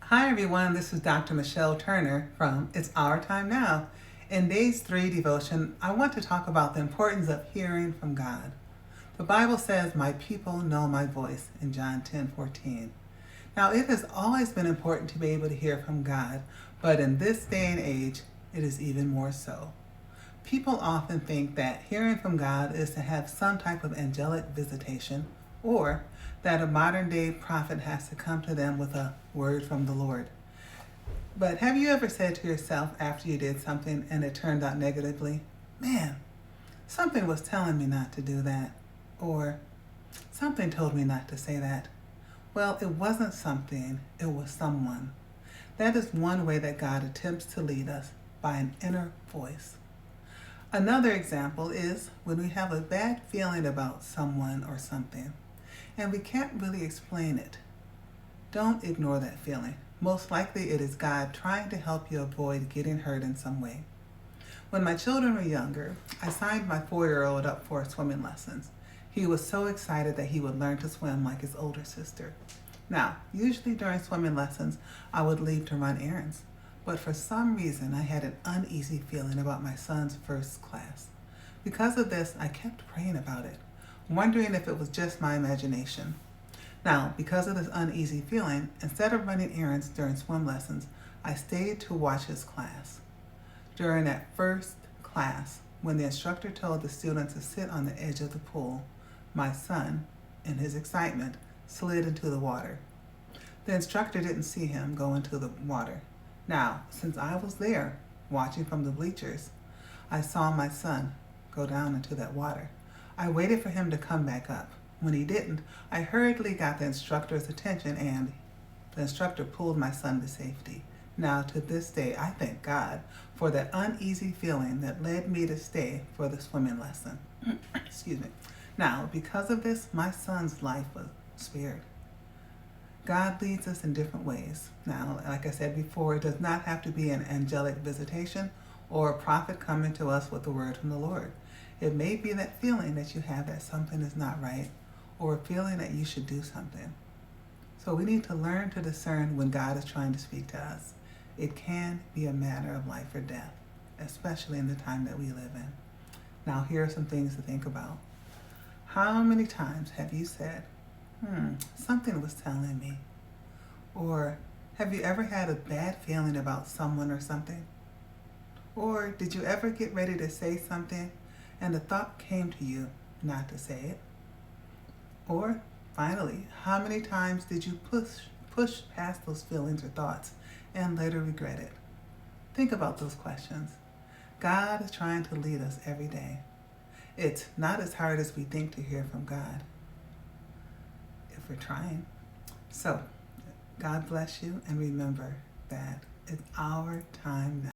Hi everyone, this is Dr. Michelle Turner from It's Our Time Now. In Days 3 devotion, I want to talk about the importance of hearing from God. The Bible says, "My people know my voice," in John 10:14. Now, it has always been important to be able to hear from God, but in this day and age, it is even more so. People often think that hearing from God is to have some type of angelic visitation, or that a modern day prophet has to come to them with a word from the Lord. But have you ever said to yourself after you did something and it turned out negatively, "Man, something was telling me not to do that," or "Something told me not to say that"? Well, it wasn't something, it was someone. That is one way that God attempts to lead us, by an inner voice. Another example is when we have a bad feeling about someone or something, and we can't really explain it. Don't ignore that feeling. Most likely it is God trying to help you avoid getting hurt in some way. When my children were younger, I signed my 4-year-old up for swimming lessons. He was so excited that he would learn to swim like his older sister. Now, usually during swimming lessons, I would leave to run errands. But for some reason, I had an uneasy feeling about my son's first class. Because of this, I kept praying about it, wondering if it was just my imagination. Now, because of this uneasy feeling, instead of running errands during swim lessons, I stayed to watch his class. During that first class, when the instructor told the students to sit on the edge of the pool, my son, in his excitement, slid into the water. The instructor didn't see him go into the water. Now, since I was there, watching from the bleachers, I saw my son go down into that water. I waited for him to come back up. When he didn't, I hurriedly got the instructor's attention and the instructor pulled my son to safety. Now, to this day, I thank God for that uneasy feeling that led me to stay for the swimming lesson. Excuse me. Now, because of this, my son's life was spared. God leads us in different ways. Now, like I said before, it does not have to be an angelic visitation or a prophet coming to us with a word from the Lord. It may be that feeling that you have that something is not right, or a feeling that you should do something. So we need to learn to discern when God is trying to speak to us. It can be a matter of life or death, especially in the time that we live in. Now, here are some things to think about. How many times have you said, something was telling me? Or have you ever had a bad feeling about someone or something? Or did you ever get ready to say something and the thought came to you not to say it? Or finally, how many times did you push past those feelings or thoughts and later regret it? Think about those questions. God is trying to lead us every day. It's not as hard as we think to hear from God, if we're trying. So, God bless you, and remember that it's our time now.